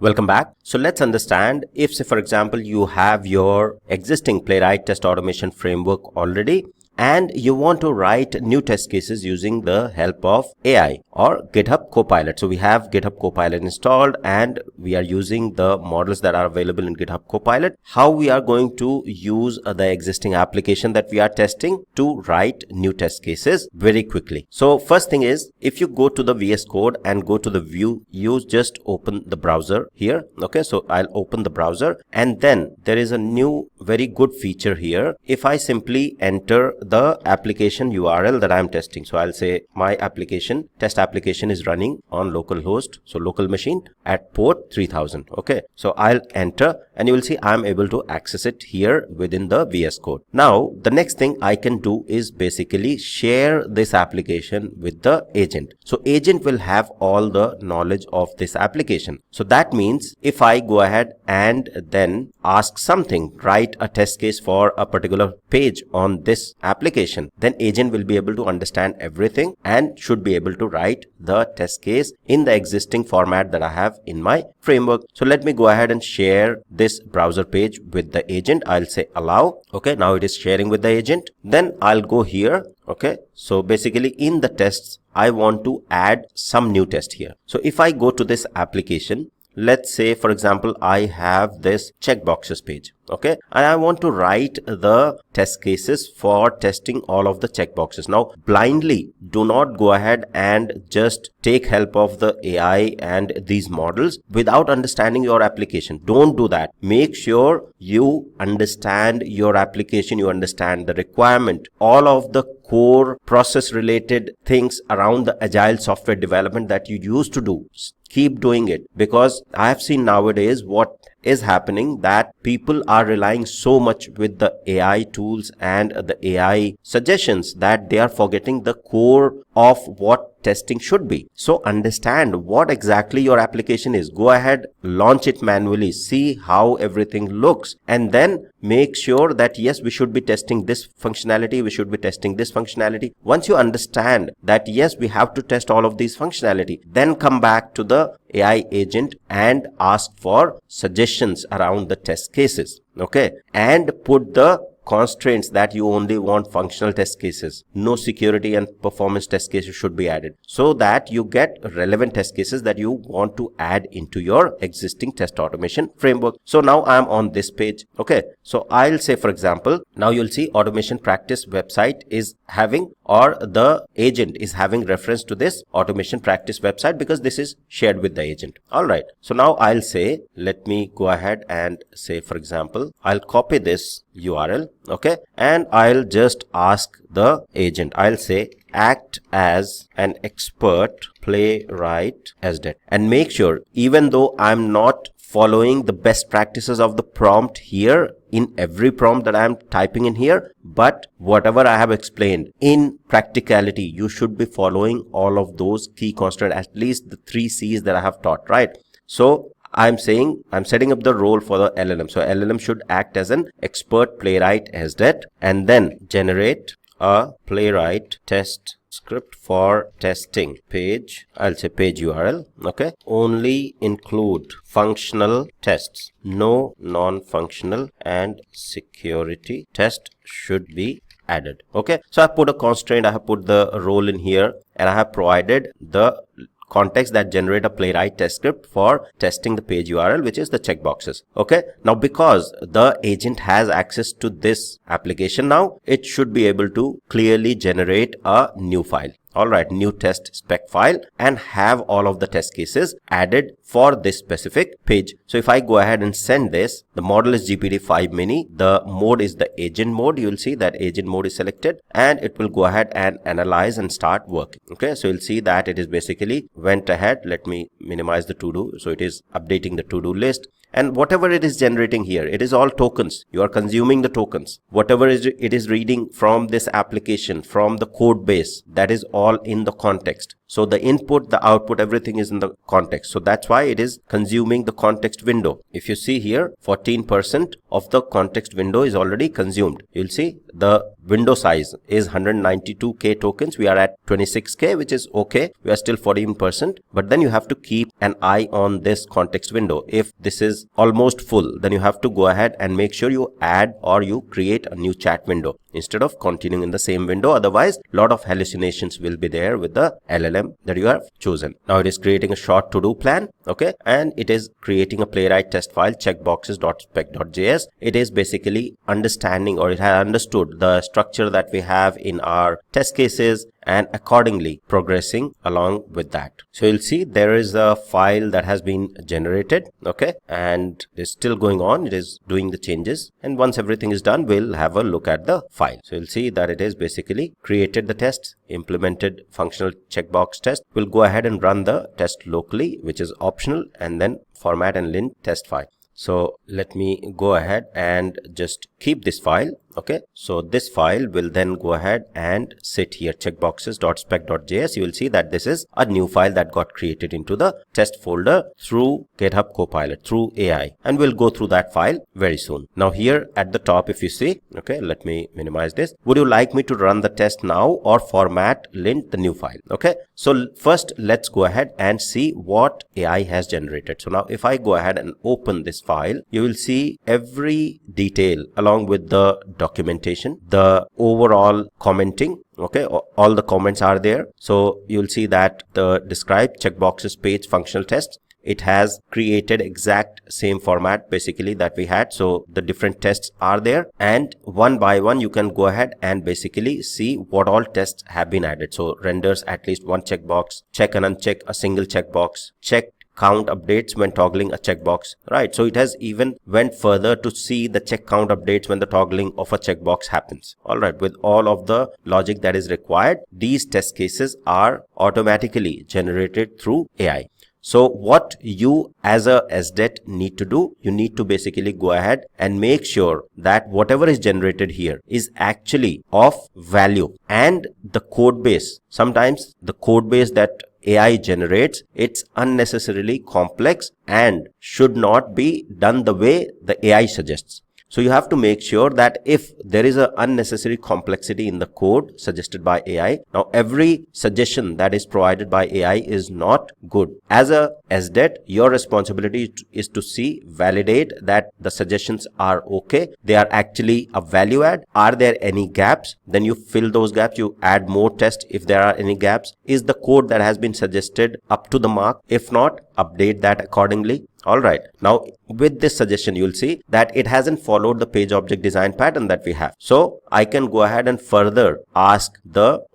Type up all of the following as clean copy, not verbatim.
Welcome back. So let's understand if, say, for example, you have your existing Playwright test automation framework already and you want to write new test cases using the help of AI or GitHub Copilot. So we have GitHub Copilot installed and we are using the models that are available in GitHub Copilot. How we are going to use the existing application that we are testing to write new test cases very quickly. So first thing is, if you go to the VS Code and go to the view, you just open the browser here. Okay, so I'll open the browser and then there is a new very good feature here. If I simply enter the application URL that I'm testing, so I'll say my application, test application is running on localhost, so local machine at port 3000. Okay, so I'll enter and you will see I'm able to access it here within the VS Code. Now the next thing I can do is basically share this application with the agent. So agent will have all the knowledge of this application. So that means if I go ahead and then ask something, write a test case for a particular page on this application, then agent will be able to understand everything and should be able to write the test case in the existing format that I have in my framework. So let me go ahead and share this browser page with the agent. I'll say allow. Okay, now it is sharing with the agent. Then I'll go here. Okay, so basically in the tests, I want to add some new test here. So if I go to this application, let's say, for example, I have this checkboxes page. Okay, and I want to write the test cases for testing all of the checkboxes. Now, blindly do not go ahead and just take help of the AI and these models without understanding your application. Don't do that. Make sure you understand your application, you understand the requirement, all of the core process related things around the agile software development that you used to do. Keep doing it, because I have seen nowadays what is happening, that people are relying so much with the AI tools and the AI suggestions that they are forgetting the core of what testing should be. So understand what exactly your application is. Go ahead, launch it manually, see how everything looks, and then make sure that yes, we should be testing this functionality, we should be testing this functionality. Once you understand that yes, we have to test all of these functionality, then come back to the AI agent and ask for suggestions around the test cases. Okay, and put the constraints that you only want functional test cases. No security and performance test cases should be added, so that you get relevant test cases that you want to add into your existing test automation framework. So now I'm on this page. Okay, so I'll say, for example, now you'll see automation practice website is having, or the agent is having reference to this automation practice website because this is shared with the agent. All right, so now I'll say, let me go ahead and say, for example, I'll copy this URL. Okay, and I'll just ask the agent, I'll say act as an expert playwright SDET, and make sure, even though I'm not following the best practices of the prompt here in every prompt that I'm typing in here, but whatever I have explained in practicality, you should be following all of those key constraints, at least the 3 C's that I have taught, right? So I'm saying I'm setting up the role for the LLM. So LLM should act as an expert playwright SDET and then generate a playwright test script for testing page. I'll say page URL. Okay, only include functional tests, no non-functional, and security test should be added. Okay, so I put a constraint, I have put the role in here, and I have provided the context that generate a playwright test script for testing the page URL, which is the checkboxes. Okay, now because the agent has access to this application, now it should be able to clearly generate a new file. All right, new test spec file, and have all of the test cases added for this specific page. So if I go ahead and send this, the model is GPT-5 mini, the mode is the agent mode. You'll see that agent mode is selected and it will go ahead and analyze and start working. Okay, so you'll see that it is basically went ahead. Let me minimize the to-do. So it is updating the to-do list. And whatever it is generating here, it is all tokens. You are consuming the tokens. Whatever it is reading from this application, from the code base, that is all in the context. So the input, the output, everything is in the context. So that's why it is consuming the context window. If you see here, 14% of the context window is already consumed. You'll see the window size is 192k tokens. We are at 26k, which is okay. We are still 14%, but then you have to keep an eye on this context window. If this is almost full, then you have to go ahead and make sure you add or you create a new chat window instead of continuing in the same window. Otherwise, a lot of hallucinations will be there with the LLM that you have chosen. Now it is creating a short to-do plan, okay, and it is creating a Playwright test file, checkboxes.spec.js. It is basically understanding, or it has understood the structure that we have in our test cases and accordingly progressing along with that. So you'll see there is a file that has been generated, okay, and it is still going on. It is doing the changes, and once everything is done, we'll have a look at the file. So you'll see that it is basically created the test, implemented functional checkbox test. We'll go ahead and run the test locally, which is optional, and then format and lint test file. So let me go ahead and just keep this file. Okay, so this file will then go ahead and sit here, checkboxes.spec.js. You will see that this is a new file that got created into the test folder through GitHub Copilot, through AI, and we'll go through that file very soon. Now here at the top, if you see, okay, let me minimize this. Would you like me to run the test now or format lint the new file? Okay, so first let's go ahead and see what AI has generated. So now if I go ahead and open this file, you will see every detail along with the documentation, the overall commenting. Okay, all the comments are there. So you'll see that the describe checkboxes page functional test, it has created exact same format basically that we had. So the different tests are there, and one by one you can go ahead and basically see what all tests have been added. So renders at least one checkbox, check and uncheck a single checkbox, check count updates when toggling a checkbox, right? So it has even went further to see the check count updates when the toggling of a checkbox happens. All right, with all of the logic that is required, these test cases are automatically generated through AI. So what you as a SDET need to do, you need to basically go ahead and make sure that whatever is generated here is actually of value, and the code base, sometimes the code base that AI generates, it's unnecessarily complex and should not be done the way the AI suggests. So you have to make sure that if there is an unnecessary complexity in the code suggested by AI, now every suggestion that is provided by AI is not good. As a SDET, your responsibility is to see, validate that the suggestions are okay. They are actually a value add. Are there any gaps? Then you fill those gaps. You add more tests if there are any gaps. Is the code that has been suggested up to the mark? If not, update that accordingly. Alright, now with this suggestion you'll see that it hasn't followed the page object design pattern that we have. So I can go ahead and further ask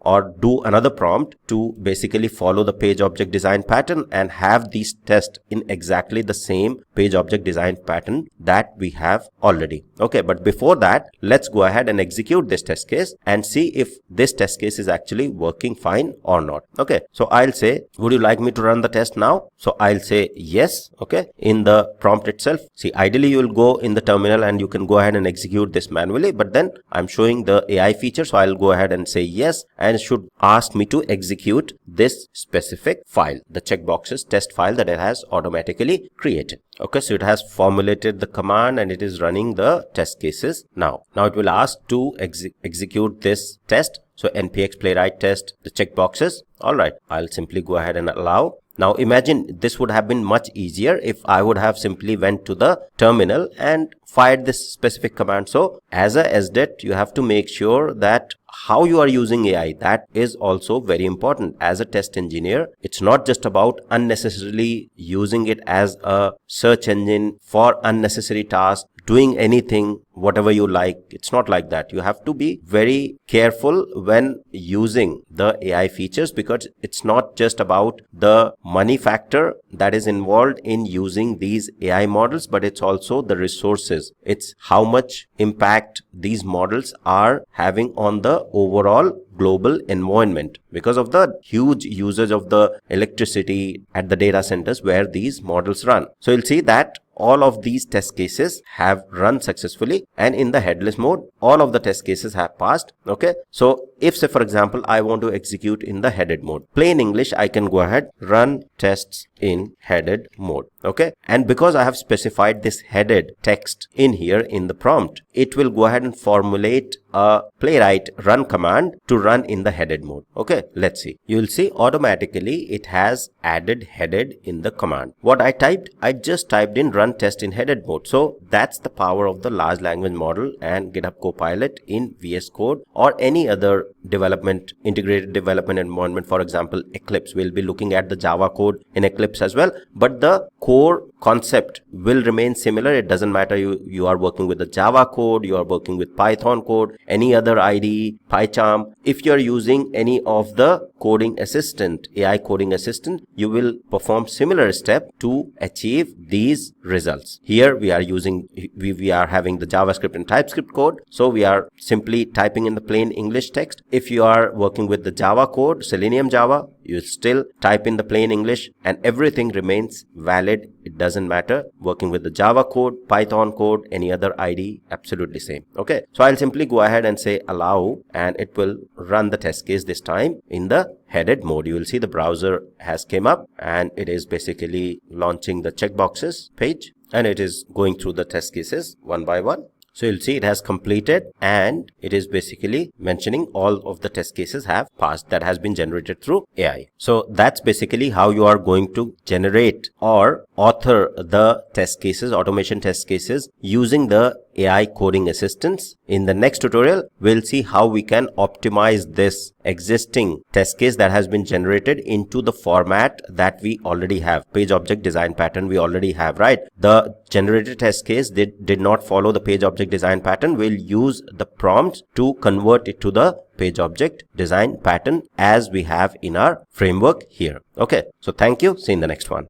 or do another prompt to basically follow the page object design pattern and have these tests in exactly the same page object design pattern that we have already. Okay, but before that, let's go ahead and execute this test case and see if this test case is actually working fine or not. Okay, so I'll say, would you like me to run the test now? So I'll say yes. Okay, in the prompt itself, see, ideally you will go in the terminal and you can go ahead and execute this manually, but then I'm showing the AI feature, so I'll go ahead and say yes, and it should ask me to execute this specific file, the checkboxes test file that it has automatically created. Okay, so it has formulated the command and it is running the test cases now. Now it will ask to execute this test. So npx playwright test the checkboxes. All right, I'll simply go ahead and allow. Now imagine this would have been much easier if I would have simply went to the terminal and fired this specific command. So as a SDET, you have to make sure that how you are using AI, that is also very important. As a test engineer, it's not just about unnecessarily using it as a search engine for unnecessary tasks, doing anything, whatever you like. It's not like that. You have to be very careful when using the AI features, because it's not just about the money factor that is involved in using these AI models, but it's also the resources. It's how much impact these models are having on the overall global environment because of the huge usage of the electricity at the data centers where these models run. So you'll see that all of these test cases have run successfully, and in the headless mode, all of the test cases have passed. Okay, so if say for example I want to execute in the headed mode, plain English, I can go ahead, run tests in headed mode. Okay, and because I have specified this headed text in here in the prompt, it will go ahead and formulate a Playwright run command to run in the headed mode. Okay, let's see. You will see automatically it has added headed in the command. What I typed, I just typed in run test in headed mode. So that's the power of the large language model and GitHub Copilot in VS Code or any other development, integrated development environment. For example, Eclipse. We'll be looking at the Java code in Eclipse as well, but the core concept will remain similar. It doesn't matter you are working with the Java code, you are working with Python code, any other IDE, PyCharm. If you're using any of the coding assistant, AI coding assistant, you will perform similar step to achieve these results. Here we are using, we are having the JavaScript and TypeScript code. So we are simply typing in the plain English text. If you are working with the Java code, Selenium Java, you still type in the plain English and everything remains valid. It doesn't matter. Working with the Java code, Python code, any other IDE, absolutely same. Okay, so I'll simply go ahead and say allow, and it will run the test case this time in the headed mode. You will see the browser has came up and it is basically launching the checkboxes page, and it is going through the test cases one by one. So you'll see it has completed and it is basically mentioning all of the test cases have passed that has been generated through AI. So that's basically how you are going to generate or author the test cases, automation test cases using the AI coding assistants. In the next tutorial, we'll see how we can optimize this existing test case that has been generated into the format that we already have. Page object design pattern we already have, right? The generated test case did not follow the page object design pattern. We'll use the prompt to convert it to the page object design pattern as we have in our framework here. Okay, so thank you. See you in the next one.